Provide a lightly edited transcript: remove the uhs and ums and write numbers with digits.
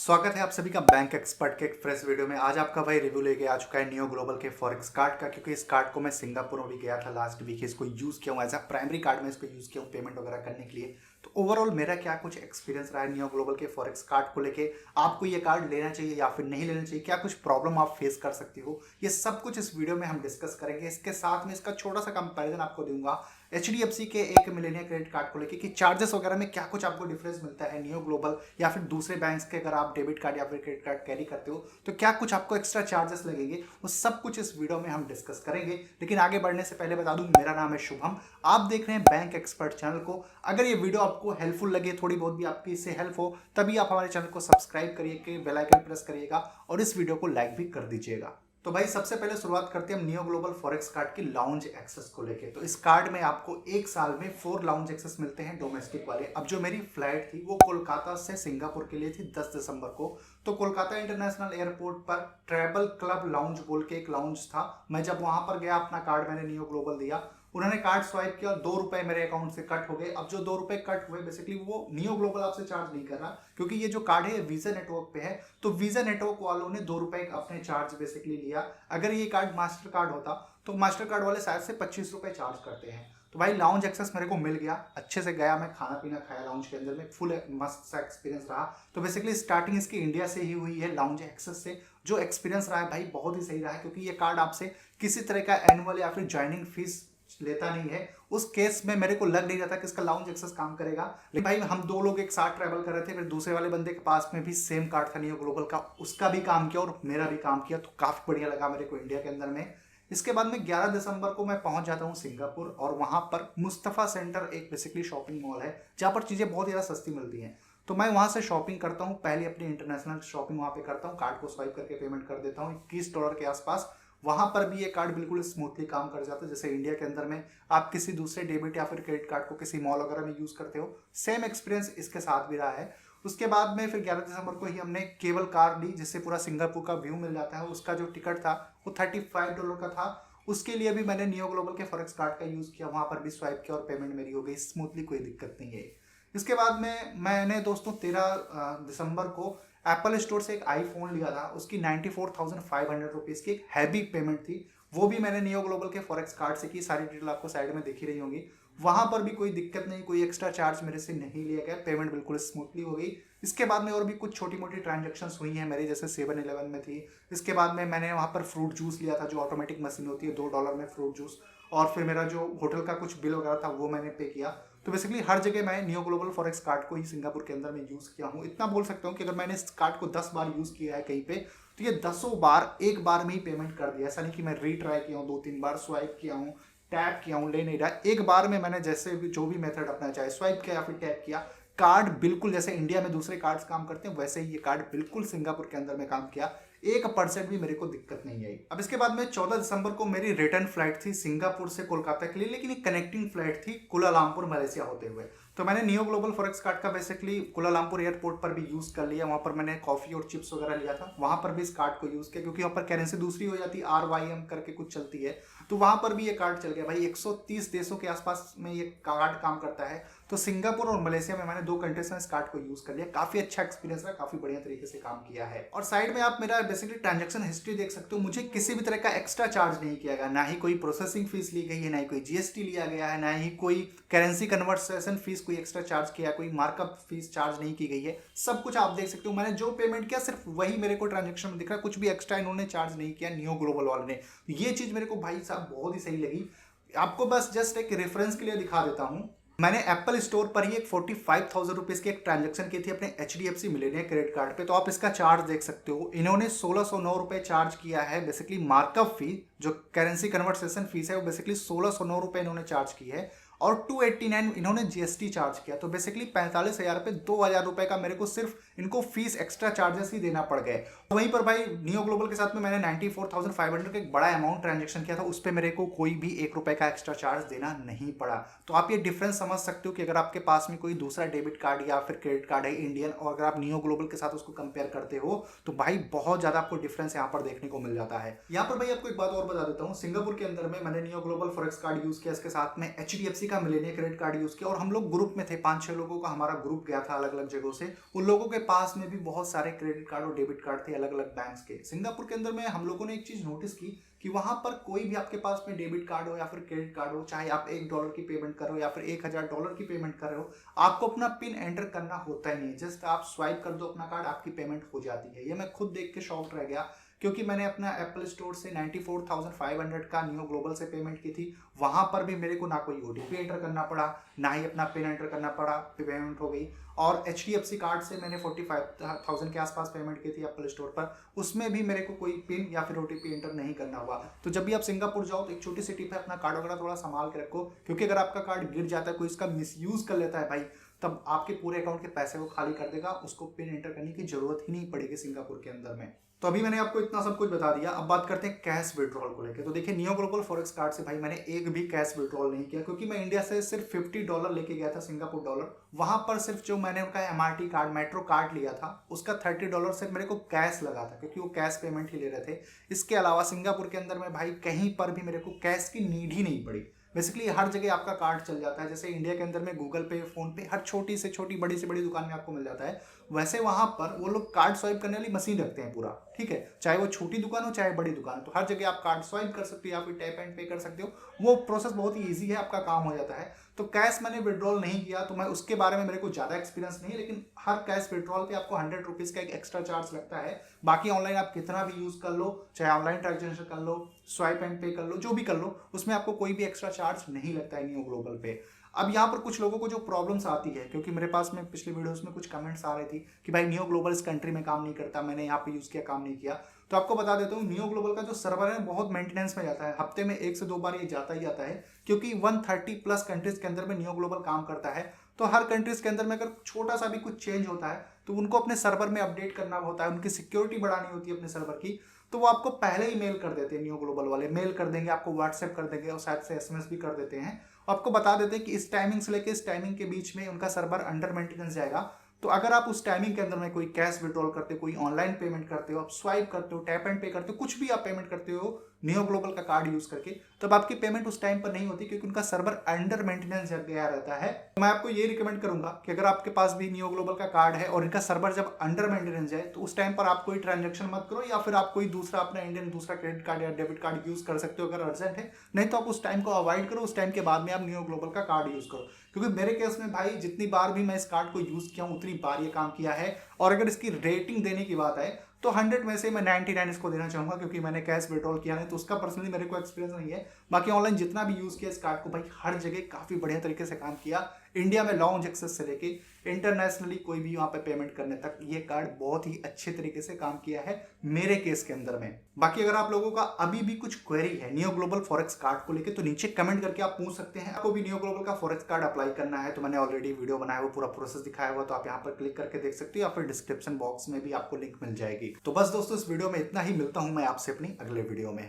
स्वागत है आप सभी का बैंक एक्सपर्ट के एक फ्रेश वीडियो में। आज आपका भाई रिव्यू लेके आ चुका है नियो ग्लोबल के फॉरेक्स कार्ड का, क्योंकि इस कार्ड को मैं सिंगापुर में भी गया था लास्ट वीक। इसको यूज़ किया हूँ एज अ प्राइमरी कार्ड में, इसको यूज़ किया हूँ पेमेंट वगैरह करने के लिए। तो ओवरऑल मेरा क्या कुछ एक्सपीरियंस रहा है नियो ग्लोबल के फॉरेक्स कार्ड को लेके, आपको ये कार्ड लेना चाहिए या फिर नहीं लेना चाहिए, क्या कुछ प्रॉब्लम आप फेस कर सकती हो, ये सब कुछ इस वीडियो में हम डिस्कस करेंगे। इसके साथ में इसका छोटा सा कंपैरिजन आपको दूंगा HDFC के एक मिलेनियर क्रेडिट कार्ड को लेके कि चार्जेस वगैरह में क्या कुछ आपको डिफरेंस मिलता है नियो ग्लोबल या फिर दूसरे बैंक्स के। अगर आप डेबिट कार्ड या फिर क्रेडिट कार्ड कैरी करते हो तो क्या कुछ आपको एक्स्ट्रा चार्जेस लगेंगे, वो सब कुछ इस वीडियो में हम डिस्कस करेंगे। लेकिन आगे बढ़ने से पहले बता दूं, मेरा नाम है शुभम, आप देख रहे हैं बैंक एक्सपर्ट चैनल को। अगर ये वीडियो आपको हेल्पफुल लगे, थोड़ी बहुत भी आपकी इससे हेल्प हो, तभी आप हमारे चैनल को सब्सक्राइब करिए, बेल आइकन प्रेस करिएगा और इस वीडियो को लाइक भी कर दीजिएगा। तो भाई सबसे पहले शुरुआत करते हैं हम नियो ग्लोबल फॉरेक्स कार्ड की लाउंज एक्सेस को लेके। तो इस कार्ड में आपको एक साल में 4 लाउंज एक्सेस मिलते हैं डोमेस्टिक वाले। अब जो मेरी फ्लाइट थी वो कोलकाता से सिंगापुर के लिए थी 10 दिसंबर को। तो कोलकाता इंटरनेशनल एयरपोर्ट पर ट्रैवल क्लब लाउंज बोल के एक लाउंज था। मैं जब वहां पर गया, अपना कार्ड मैंने नियो ग्लोबल दिया, उन्होंने कार्ड स्वाइप किया, 2 रुपए मेरे अकाउंट से कट हो गए। अब जो 2 रुपए कट हुए, बेसिकली वो नियो ग्लोबल आपसे चार्ज नहीं कर रहा, क्योंकि ये जो कार्ड है ये वीजा नेटवर्क पे है। तो वीजा नेटवर्क वालों ने 2 रुपए अपने चार्ज बेसिकली लिया। अगर ये कार्ड मास्टर कार्ड होता तो मास्टर कार्ड वाले शायद से 25 रुपए चार्ज करते हैं। तो भाई लाउंज एक्सेस मेरे को मिल गया, अच्छे से गया, मैं खाना पीना खाया लाउंज के अंदर में, फुल मस्त सा एक्सपीरियंस रहा। तो बेसिकली स्टार्टिंग इसकी इंडिया से ही हुई है लाउंज एक्सेस से। जो एक्सपीरियंस रहा है भाई बहुत ही सही रहा है, क्योंकि ये कार्ड आपसे किसी तरह का एनुअल या फिर ज्वाइनिंग फीस लेता नहीं है। उस केस में मेरे को लग नहीं रहा था कि इसका लाउंज एक्सेस काम करेगा। लेकिन भाई हम 2 लोग एक साथ ट्रैवल कर रहे थे, फिर दूसरे वाले बंदे के पास में भी सेम कार्ड था नियो ग्लोबल का, उसका भी काम किया और मेरा भी काम किया। तो काफी बढ़िया लगा मेरे को इंडिया के अंदर में। इसके बाद में 11 दिसंबर को मैं पहुंच जाता हूं सिंगापुर, और वहां पर मुस्तफा सेंटर एक बेसिकली शॉपिंग मॉल है जहां पर चीजें बहुत ज़्यादा सस्ती मिलती हैं। तो मैं वहां से शॉपिंग करता हूं, पहले अपनी इंटरनेशनल शॉपिंग वहां पे करता हूं, कार्ड को स्वाइप करके पेमेंट कर देता हूं $21 के आसपास। वहां पर भी ये कार्ड बिल्कुल स्मूथली काम कर जाता है, जैसे इंडिया के अंदर में आप किसी दूसरे डेबिट या फिर क्रेडिट कार्ड को किसी मॉल वगैरह में यूज करते हो, सेम एक्सपीरियंस इसके साथ भी रहा है। उसके बाद में फिर 11 दिसंबर को ही हमने केबल कार ली, जिससे पूरा सिंगापुर का व्यू मिल जाता है। उसका जो टिकट था वो $35 का था। उसके लिए भी मैंने नियो ग्लोबल के फॉरेक्स कार्ड का यूज किया, वहां पर भी स्वाइप किया और पेमेंट मेरी हो गई स्मूथली, कोई दिक्कत नहीं है। इसके बाद में मैंने दोस्तों 13 दिसंबर को एप्पल स्टोर से एक आईफोन लिया था। उसकी 94,500 रुपीज़ की एक हैवी पेमेंट थी, वो भी मैंने नियो ग्लोबल के फॉरेक्स कार्ड से की। सारी डिटेल आपको साइड में दिख ही रही होंगी। वहां पर भी कोई दिक्कत नहीं, कोई एक्स्ट्रा चार्ज मेरे से नहीं लिया गया, पेमेंट बिल्कुल स्मूथली हो गई। इसके बाद में और भी कुछ छोटी मोटी ट्रांजेक्शन्स हुई हैं मेरी, जैसे 7-Eleven में थी। इसके बाद में मैंने वहाँ पर फ्रूट जूस लिया था, जो ऑटोमेटिक मशीन होती है, $2 में फ्रूट जूस। और फिर मेरा जो होटल का कुछ बिल वगैरह था वो मैंने पे किया। तो बेसिकली हर जगह मैं नियो ग्लोबल फॉरेक्स कार्ड को ही सिंगापुर के अंदर में यूज़ किया हूँ। इतना बोल सकता हूँ कि अगर मैंने इस कार्ड को 10 बार यूज़ किया है कहीं पे, तो ये 10 बार एक बार में ही पेमेंट कर दिया। ऐसा नहीं कि मैं रीट्राई किया हूँ, 2-3 बार स्वाइप किया हूँ, टैप किया हूँ, ले नहीं रहा। एक बार में मैंने जैसे भी जो भी मेथड अपना, चाहे स्वाइप किया या फिर टैप किया, कार्ड बिल्कुल जैसे इंडिया में दूसरे कार्ड्स काम करते हैं वैसे ही ये कार्ड बिल्कुल सिंगापुर के अंदर में काम किया। 1% भी मेरे को दिक्कत नहीं आई। अब इसके बाद में 14 दिसंबर को मेरी रिटर्न फ्लाइट थी सिंगापुर से कोलकाता के लिए, लेकिन एक कनेक्टिंग फ्लाइट थी कुलालमपुर मलेशिया होते हुए। तो मैंने नियो ग्लोबल फॉरेक्स कार्ड का बेसिकली कुलालमपुर एयरपोर्ट पर भी यूज़ कर लिया। वहाँ पर मैंने कॉफ़ी और चिप्स वगैरह लिया था, वहाँ पर भी इस कार्ड को यूज़ किया, क्योंकि वहाँ पर करेंसी दूसरी हो जाती है, RYM करके कुछ चलती है। तो वहाँ पर भी ये कार्ड चल गया भाई। 130 देशों के आसपास में ये कार्ड काम करता है। तो सिंगापुर और मलेशिया में मैंने 2 कंट्रीज में इस कार्ड को यूज़ कर लिया। काफ़ी अच्छा एक्सपीरियंस रहा, काफ़ी बढ़िया तरीके से काम किया है। और साइड में आप मेरा बेसिकली ट्रांजेक्शन हिस्ट्री देख सकते हो। मुझे किसी भी तरह का एक्स्ट्रा चार्ज नहीं किया गया, ना ही कोई प्रोसेसिंग फीस ली गई है, ना ही कोई GST लिया गया है, ना ही कोई करेंसी कन्वर्सेशन फीस कोई एक्स्ट्रा चार्ज किया, कोई मार्कअप फीस चार्ज नहीं की गई है। सब कुछ आप देख सकते हो। मैंने जो पेमेंट किया सिर्फ वही मेरे को ट्रांजेक्शन में दिख रहा है, कुछ भी एक्स्ट्रा इन्होंने चार्ज नहीं किया नियो ग्लोबल वाले ने। ये चीज़ मेरे को भाई साहब बहुत ही सही लगी। आपको बस जस्ट एक रेफरेंस के लिए दिखा देता हूँ। मैंने एप्पल स्टोर पर ही एक 45,000 रुपीज़ की एक ट्रांजेक्शन की थी अपने HDFC मिलेनियर क्रेडिट कार्ड पे। तो आप इसका चार्ज देख सकते हो, इन्होंने 1609 रुपये चार्ज किया है। बेसिकली मार्कअप फी जो करेंसी कन्वर्सेशन फीस है वो बेसिकली 1609 रुपये इन्होंने चार्ज की है, और 289 इन्होंने GST चार्ज किया। तो बेसिकली 45,000 पे 2,000 रुपये का मेरे को सिर्फ इनको फीस एक्स्ट्रा चार्जेस ही देना पड़ गए। वहीं पर भाई नियो ग्लोबल के साथ में मैंने 94,500 का एक बड़ा अमाउंट ट्रांजेक्शन किया था, उस पर मेरे को कोई भी 1 रुपये का एक्स्ट्रा चार्ज देना नहीं पड़ा। तो आप ये डिफरेंस समझ सकते हो कि अगर आपके पास में कोई दूसरा डेबिट कार्ड या फिर क्रेडिट कार्ड है इंडियन, और अगर आप नियो ग्लोबल के साथ उसको कंपेयर करते हो तो भाई बहुत ज़्यादा आपको डिफरेंस यहाँ पर देखने को मिल जाता है। यहाँ पर भाई आपको एक बात और बता देता हूँ, सिंगापुर के अंदर में मैंने neo global forex card use किया, इसके साथ में HDFC का मिलेनियर क्रेडिट कार्ड यूज़ किया, और हम लोग ग्रुप में थे, 5-6 लोगों का हमारा ग्रुप गया था अलग अलग जगहों से। उन लोगों के पास में भी बहुत सारे क्रेडिट कार्ड और डेबिट कार्ड थे अलग अलग बैंक्स के। सिंगापुर के अंदर में हम लोगों ने एक चीज नोटिस की कि वहां पर कोई भी आपके पास में डेबिट कार्ड हो या फिर क्रेडिट कार्ड हो, चाहे आप $1 की पेमेंट कर रहे हो या फिर $1000 की पेमेंट कर रहे हो, आपको अपना पिन एंटर करना होता ही नहीं। जस्ट आप स्वाइप कर दो अपना कार्ड, आपकी पेमेंट हो जाती है। ये मैं खुद देख के शॉक्ड रह गया, क्योंकि मैंने अपना एप्पल स्टोर से 94,500 का नियो ग्लोबल से पेमेंट की थी। वहां पर भी मेरे को ना कोई ओटीपी एंटर करना पड़ा, ना ही अपना पिन एंटर करना पड़ा, पेमेंट हो गई। और HDFC कार्ड से मैंने 45,000 के आसपास पेमेंट की थी एप्पल स्टोर पर, उसमें भी मेरे को कोई पिन या फिर ओटीपी एंटर नहीं करना हुआ। तो जब भी आप सिंगापुर जाओ तो एक छोटी सी टिप है, अपना कार्ड वगैरह थोड़ा संभाल के रखो, क्योंकि अगर आपका कार्ड गिर जाता है, कोई इसका मिसयूज कर लेता है भाई, तब आपके पूरे अकाउंट के पैसे वो खाली कर देगा। उसको पिन एंटर करने की जरूरत ही नहीं पड़ेगी सिंगापुर के अंदर में। तो अभी मैंने आपको इतना सब कुछ बता दिया, अब बात करते हैं कैश विड्रॉल को लेकर। तो देखिए, नियो ग्लोबल फॉरेक्स कार्ड से भाई मैंने एक भी कैश विड्रॉल नहीं किया, क्योंकि मैं इंडिया से सिर्फ $50 लेके गया था, सिंगापुर डॉलर। वहां पर सिर्फ जो मैंने उनका MRT कार्ड, मेट्रो कार्ड लिया था, उसका $30 सिर्फ मेरे को कैश लगा था, क्योंकि वो कैश पेमेंट ही ले रहे थे। इसके अलावा सिंगापुर के अंदर में भाई कहीं पर भी मेरे को कैश की नीड ही नहीं पड़ी। बेसिकली हर जगह आपका कार्ड चल जाता है। जैसे इंडिया के अंदर में गूगल पे, फोन पे हर छोटी से छोटी, बड़ी से बड़ी दुकान में आपको मिल जाता है, वैसे वहां पर वो लोग कार्ड स्वाइप करने वाली मशीन रखते हैं पूरा, ठीक है। चाहे वो छोटी दुकान हो चाहे बड़ी दुकान हो, तो हर जगह आप कार्ड स्वाइप कर सकते हो या फिर टैप एंड पे कर सकते हो। वो प्रोसेस बहुत ही ईजी है, आपका काम हो जाता है। तो कैश मैंने विड्रॉल नहीं किया, तो मैं उसके बारे में मेरे को ज़्यादा एक्सपीरियंस नहीं है, लेकिन हर कैश विड्रॉल पे आपको ₹100 का एक एक्स्ट्रा चार्ज लगता है। बाकी ऑनलाइन आप कितना भी यूज़ कर लो, चाहे ऑनलाइन ट्रांजेक्शन कर लो, स्वाइप एंड पे कर लो, जो भी कर लो, उसमें आपको कोई भी एक्स्ट्रा चार्ज नहीं लगता है नियो ग्लोबल पे। अब यहाँ पर कुछ लोगों को जो प्रॉब्लम्स आती है, क्योंकि मेरे पास में पिछले वीडियोस में कुछ कमेंट्स आ रहे थी कि भाई नियो ग्लोबल इस कंट्री में काम नहीं करता, मैंने यहाँ पे यूज़ किया, काम नहीं किया। तो आपको बता देता हूँ, नियो ग्लोबल का जो सर्वर है बहुत मेंटेनेंस में जाता है, हफ्ते में 1 से 2 बार ये जाता ही जाता है, क्योंकि 130+ कंट्रीज के अंदर में नियो ग्लोबल काम करता है। तो हर कंट्रीज के अंदर में अगर छोटा सा भी कुछ चेंज होता है तो उनको अपने सर्वर में अपडेट करना होता है, उनकी सिक्योरिटी बढ़ानी होती है अपने सर्वर की। तो वो आपको पहले ही मेल कर देते हैं, नियो ग्लोबल वाले मेल कर देंगे, आपको व्हाट्सएप कर देंगे और शायद से SMS भी कर देते हैं। आपको बता देते हैं कि इस टाइमिंग से लेकर इस टाइमिंग के बीच में उनका सर्वर अंडर मेंटेनेंस जाएगा। तो अगर आप उस टाइमिंग के अंदर में कोई कैश विड्रॉल करते हो, कोई ऑनलाइन पेमेंट करते हो, आप स्वाइप करते हो, टैप एंड पे करते हो, कुछ भी आप पेमेंट करते हो नियो ग्लोबल का कार्ड यूज करके, तब आपकी पेमेंट उस टाइम पर नहीं होती, क्योंकि उनका सर्वर अंडर मेंटेनेंस गया रहता है। तो मैं आपको ये रिकमेंड करूंगा कि अगर आपके पास भी नियो ग्लोबल का कार्ड है और इनका सर्वर जब अंडर मेंटेनेंस जाए, तो उस टाइम पर आप कोई ट्रांजेक्शन मत करो, या फिर आप कोई दूसरा अपना इंडियन दूसरा क्रेडिट कार्ड या डेबिट कार्ड यूज कर सकते हो अगर अर्जेंट है। नहीं तो आप उस टाइम को अवॉइड करो, उस टाइम के बाद में आप नियो ग्लोबल का कार्ड यूज करो। क्योंकि मेरे केस में भाई जितनी बार भी मैं इस कार्ड को यूज किया हूं, उतनी बार ये काम किया है। और अगर इसकी रेटिंग देने की बात है तो 100 में से मैं 99 इसको देना चाहूंगा, क्योंकि मैंने कैश विड्रॉल किया है, तो उसका पर्सनली मेरे को एक्सपीरियंस नहीं है। बाकी ऑनलाइन जितना भी यूज किया इस कार्ड को भाई, हर जगह काफी बढ़िया तरीके से काम किया। इंडिया में लॉन्च एक्सेस से लेके इंटरनेशनली कोई भी वहां पे पेमेंट करने तक ये कार्ड बहुत ही अच्छे तरीके से काम किया है मेरे केस के अंदर में। बाकी अगर आप लोगों का अभी भी कुछ क्वेरी है नियो ग्लोबल फॉरेक्स कार्ड को लेके, तो नीचे कमेंट करके आप पूछ सकते हैं। आपको भी नियो ग्लोबल का फॉरेक्स कार्ड अप्लाई करना है तो मैंने ऑलरेडी वीडियो बनाया हुआ, पूरा प्रोसेस दिखाया हुआ, तो आप यहाँ पर क्लिक करके देख सकते हो, या फिर डिस्क्रिप्शन बॉक्स में भी आपको लिंक मिल जाएगी। तो बस दोस्तों, इस वीडियो में इतना ही। मिलता हूं मैं आपसे अपनी अगले वीडियो में।